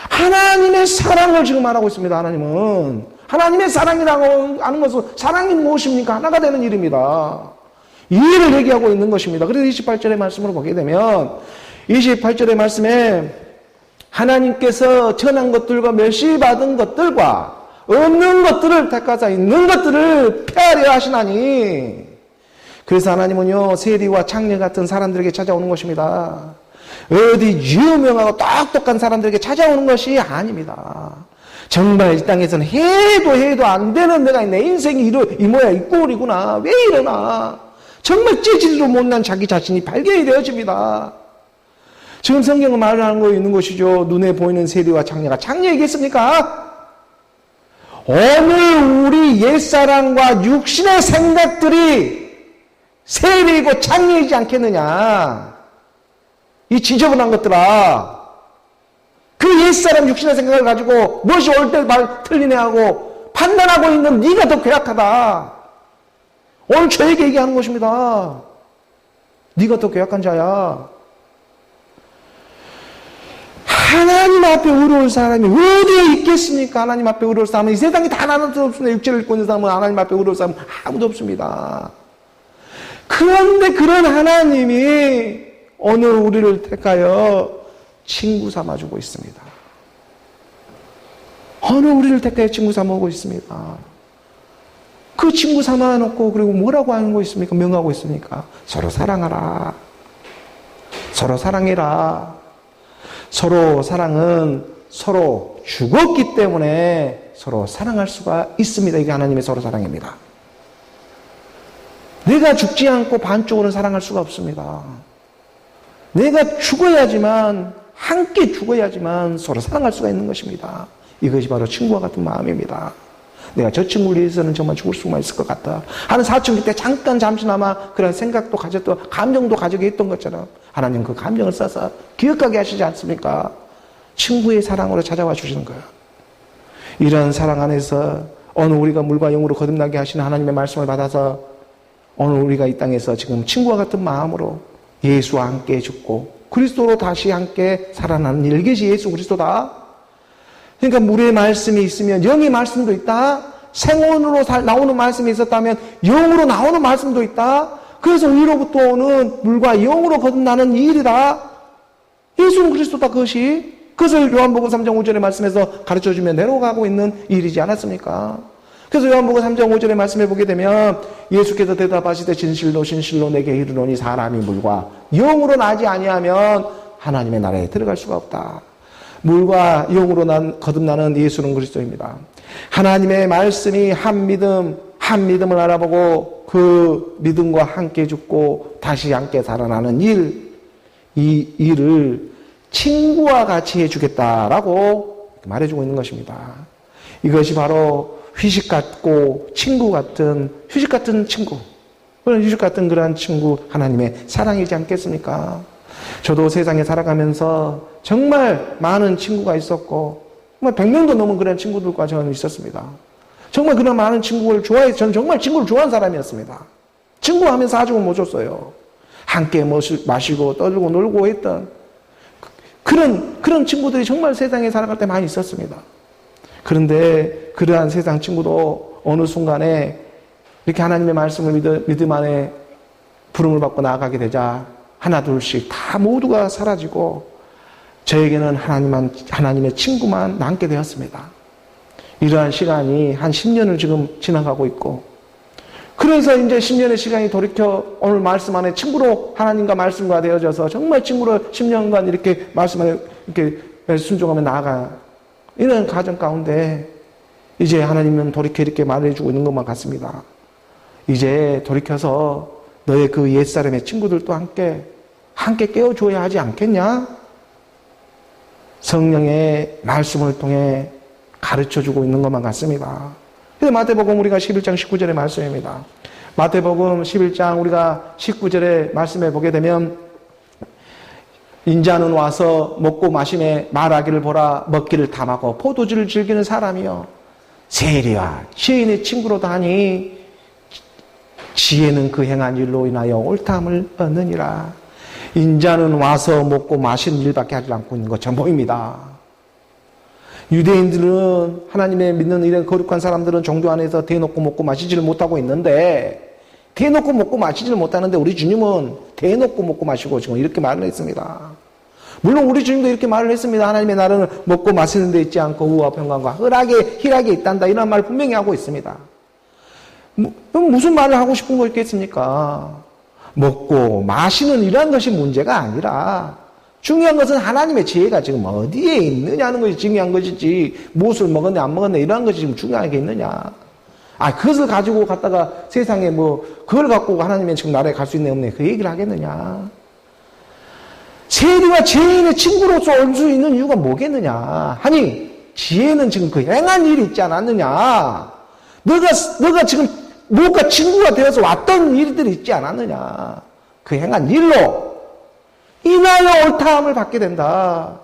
하나님의 사랑을 지금 말하고 있습니다. 하나님의 사랑이라고 하는 것은 사랑이 무엇입니까? 하나가 되는 일입니다. 이 일을 얘기하고 있는 것입니다. 그래서 28절의 말씀으로 보게 되면 28절의 말씀에 하나님께서 전한 것들과 멸시받은 것들과 없는 것들을 택하사 있는 것들을 폐하려 하시나니, 그래서 하나님은요 세리와 창녀 같은 사람들에게 찾아오는 것입니다. 어디 유명하고 똑똑한 사람들에게 찾아오는 것이 아닙니다. 정말 이 땅에서는 해도 안 되는 내가 내 인생이 이 모양 이 꼴이구나, 왜 이러나, 정말 찌질도 못난 자기 자신이 발견이 되어집니다. 지금 성경은 말하는 거 있는 것이죠. 눈에 보이는 세리와 창녀가 창녀 얘기했습니까? 오늘 우리 옛사람과 육신의 생각들이 세리이고 창녀이지 않겠느냐, 이 지저분한 것들아. 그 옛사람 육신의 생각을 가지고 무엇이 옳대 틀리네 하고 판단하고 있는 네가 더 괴악하다. 오늘 저에게 얘기하는 것입니다. 네가 더 괴악한 자야. 하나님 앞에 의로울 사람이 어디에 있겠습니까? 하나님 앞에 의로울 사람은 이 세상에 단 하나도 없습니다. 육체를 입고 있는 사람은 하나님 앞에 의로울 사람은 아무도 없습니다. 그런데 그런 하나님이 오늘 우리를 택하여 친구 삼아주고 있습니다. 오늘 우리를 택하여 친구 삼아주고 있습니다. 그 친구 삼아놓고 그리고 뭐라고 하는 거 있습니까? 명하고 있습니까? 서로 사랑하라. 서로 사랑해라. 서로 사랑은 서로 죽었기 때문에 서로 사랑할 수가 있습니다. 이게 하나님의 서로 사랑입니다. 내가 죽지 않고 반쪽으로 사랑할 수가 없습니다. 내가 죽어야지만, 함께 죽어야지만 서로 사랑할 수가 있는 것입니다. 이것이 바로 친구와 같은 마음입니다. 내가 저 친구를 위해서는 정말 죽을 수만 있을 것 같다 하는 사춘기 때 잠시나마 그런 생각도 가졌던, 감정도 가지게 했던 것처럼 하나님 그 감정을 써서 기억하게 하시지 않습니까? 친구의 사랑으로 찾아와 주시는 거예요. 이런 사랑 안에서 오늘 우리가 물과 영으로 거듭나게 하시는 하나님의 말씀을 받아서 오늘 우리가 이 땅에서 지금 친구와 같은 마음으로 예수와 함께 죽고 그리스도로 다시 함께 살아나는 일, 이것이 예수 그리스도다. 그러니까 물의 말씀이 있으면 영의 말씀도 있다. 생원으로 나오는 말씀이 있었다면 영으로 나오는 말씀도 있다. 그래서 위로부터 오는 물과 영으로 거듭나는 이 일이다. 예수는 그리스도다. 그것을 요한복음 3장 5절의 말씀에서 가르쳐주며 내려가고 있는 일이지 않았습니까? 그래서 요한복음 3장 5절의 말씀을 보게 되면 예수께서 대답하시되 진실로 내게 이르노니 사람이 물과 영으로 나지 아니하면 하나님의 나라에 들어갈 수가 없다. 물과 영으로 거듭나는 예수는 그리스도입니다. 하나님의 말씀이 한 믿음을 알아보고 그 믿음과 함께 죽고 다시 함께 살아나는 일, 이 일을 친구와 같이 해주겠다라고 말해주고 있는 것입니다. 이것이 바로 휴식 같은 친구, 그런 휴식 같은 그러한 친구, 하나님의 사랑이지 않겠습니까? 저도 세상에 살아가면서 정말 많은 친구가 있었고, 정말 100명도 넘은 그런 친구들과 저는 있었습니다. 정말 그런 많은 친구를 저는 정말 친구를 좋아하는 사람이었습니다. 친구하면 사주고 못 줬어요. 함께 마시고 떠들고 놀고 했던 그런 친구들이 정말 세상에 살아갈 때 많이 있었습니다. 그런데 그러한 세상 친구도 어느 순간에 이렇게 하나님의 말씀을 믿음 안에 부름을 받고 나아가게 되자 하나 둘씩 다 모두가 사라지고 저에게는 하나님의 친구만 남게 되었습니다. 이러한 시간이 한 10년을 지금 지나가고 있고, 그래서 이제 10년의 시간이 돌이켜 오늘 말씀 안에 친구로 하나님과 말씀과 되어져서 정말 친구로 10년간 이렇게 말씀 안에 이렇게 순종하며 나아가 이런 가정 가운데 이제 하나님은 돌이켜 이렇게 말해주고 있는 것만 같습니다. 이제 돌이켜서 너의 그 옛사람의 친구들도 함께 깨워줘야 하지 않겠냐? 성령의 말씀을 통해 가르쳐주고 있는 것만 같습니다. 그래서 마태복음 우리가 11장 19절의 말씀입니다. 마태복음 11장 우리가 19절의 말씀에 보게 되면 인자는 와서 먹고 마심에 말하기를 보라 먹기를 탐하고 포도주를 즐기는 사람이요 세리와 죄인의 친구로도 하니 지혜는 그 행한 일로 인하여 옳다함을 얻느니라. 인자는 와서 먹고 마시는 일밖에 하지 않고 있는 것처럼 보입니다. 유대인들은 하나님의 믿는 이런 거룩한 사람들은 종교 안에서 대놓고 먹고 마시지를 못하고 있는데 대놓고 먹고 마시지를 못하는데 우리 주님은 대놓고 먹고 마시고 지금 이렇게 말을 했습니다. 물론 우리 주님도 이렇게 말을 했습니다. 하나님의 나라는 먹고 마시는 데 있지 않고 우와 평강과 희락에 있단다. 이런 말을 분명히 하고 있습니다. 무슨 말을 하고 싶은 거 있겠습니까? 먹고 마시는 이러한 것이 문제가 아니라 중요한 것은 하나님의 지혜가 지금 어디에 있느냐는 것이 중요한 것이지 무엇을 먹었네 안 먹었네 이러한 것이 지금 중요한 게 있느냐. 그것을 가지고 갔다가 세상에 그걸 갖고 하나님의 지금 나라에 갈 수 있네 없네 그 얘기를 하겠느냐. 세리와 죄인의 친구로서 올 수 있는 이유가 뭐겠느냐. 아니 지혜는 지금 그 행한 일이 있지 않았느냐. 너가 지금 누가 친구가 되어서 왔던 일들이 있지 않았느냐. 그 행한 일로 인하여 옳다함을 받게 된다.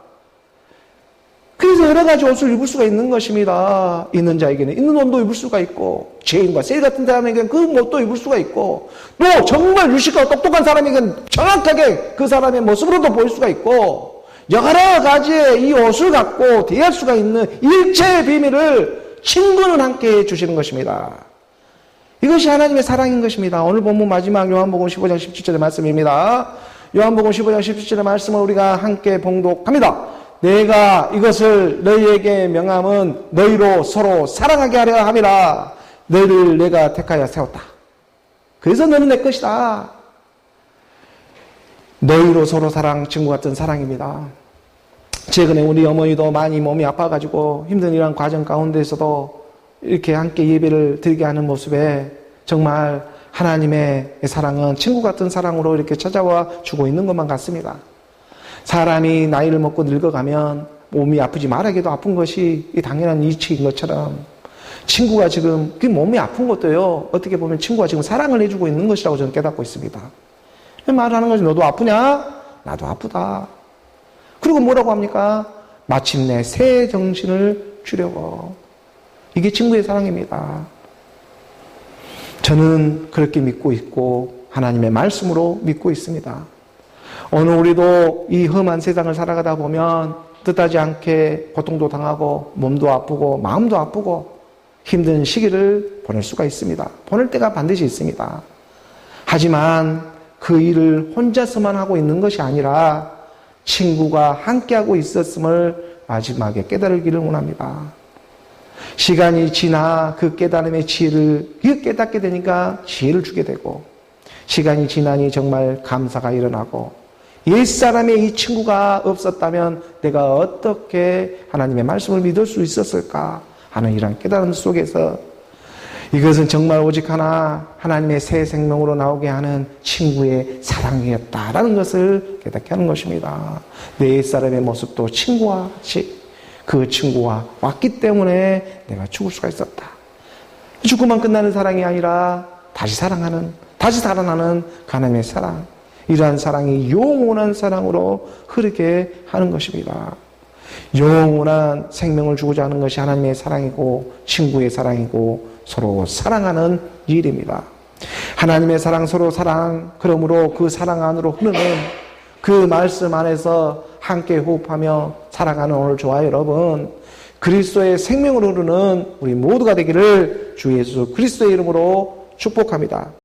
그래서 여러 가지 옷을 입을 수가 있는 것입니다. 있는 자에게는 있는 옷도 입을 수가 있고 죄인과 세리 같은 사람에게는 그 옷도 입을 수가 있고 또 정말 유식하고 똑똑한 사람에게는 정확하게 그 사람의 모습으로도 보일 수가 있고 여러 가지의 이 옷을 갖고 대할 수가 있는 일체의 비밀을 친구는 함께 해주시는 것입니다. 이것이 하나님의 사랑인 것입니다. 오늘 본문 마지막 요한복음 15장 17절의 말씀입니다. 요한복음 15장 17절의 말씀을 우리가 함께 봉독합니다. 내가 이것을 너희에게 명함은 너희로 서로 사랑하게 하려 함이라. 너희를 내가 택하여 세웠다. 그래서 너는 내 것이다. 너희로 서로 사랑, 친구 같은 사랑입니다. 최근에 우리 어머니도 많이 몸이 아파가지고 힘든 이런 과정 가운데서도 이렇게 함께 예배를 드리게 하는 모습에 정말 하나님의 사랑은 친구 같은 사랑으로 이렇게 찾아와 주고 있는 것만 같습니다. 사람이 나이를 먹고 늙어가면 몸이 아프지 말하게도 아픈 것이 당연한 이치인 것처럼 친구가 지금 그 몸이 아픈 것도요. 어떻게 보면 친구가 지금 사랑을 해주고 있는 것이라고 저는 깨닫고 있습니다. 말하는 거지. 너도 아프냐? 나도 아프다. 그리고 뭐라고 합니까? 마침내 새 정신을 주려고. 이게 친구의 사랑입니다. 저는 그렇게 믿고 있고 하나님의 말씀으로 믿고 있습니다. 오늘 우리도 이 험한 세상을 살아가다 보면 뜻하지 않게 고통도 당하고 몸도 아프고 마음도 아프고 힘든 시기를 보낼 수가 있습니다. 보낼 때가 반드시 있습니다. 하지만 그 일을 혼자서만 하고 있는 것이 아니라 친구가 함께하고 있었음을 마지막에 깨달기를 원합니다. 시간이 지나 그 깨달음의 지혜를 깨닫게 되니까 지혜를 주게 되고 시간이 지나니 정말 감사가 일어나고 옛사람의 이 친구가 없었다면 내가 어떻게 하나님의 말씀을 믿을 수 있었을까 하는 이런 깨달음 속에서 이것은 정말 오직 하나님의 새 생명으로 나오게 하는 친구의 사랑이었다라는 것을 깨닫게 하는 것입니다. 내 옛사람의 모습도 친구와 같이 그 친구와 왔기 때문에 내가 죽을 수가 있었다. 죽고만 끝나는 사랑이 아니라 다시 사랑하는, 다시 살아나는 하나님의 사랑. 이러한 사랑이 영원한 사랑으로 흐르게 하는 것입니다. 영원한 생명을 주고자 하는 것이 하나님의 사랑이고 친구의 사랑이고 서로 사랑하는 일입니다. 하나님의 사랑, 서로 사랑, 그러므로 그 사랑 안으로 흐르는 그 말씀 안에서 함께 호흡하며 살아가는 오늘 저와 여러분, 그리스도의 생명으로 흐르는 우리 모두가 되기를 주 예수 그리스도의 이름으로 축복합니다.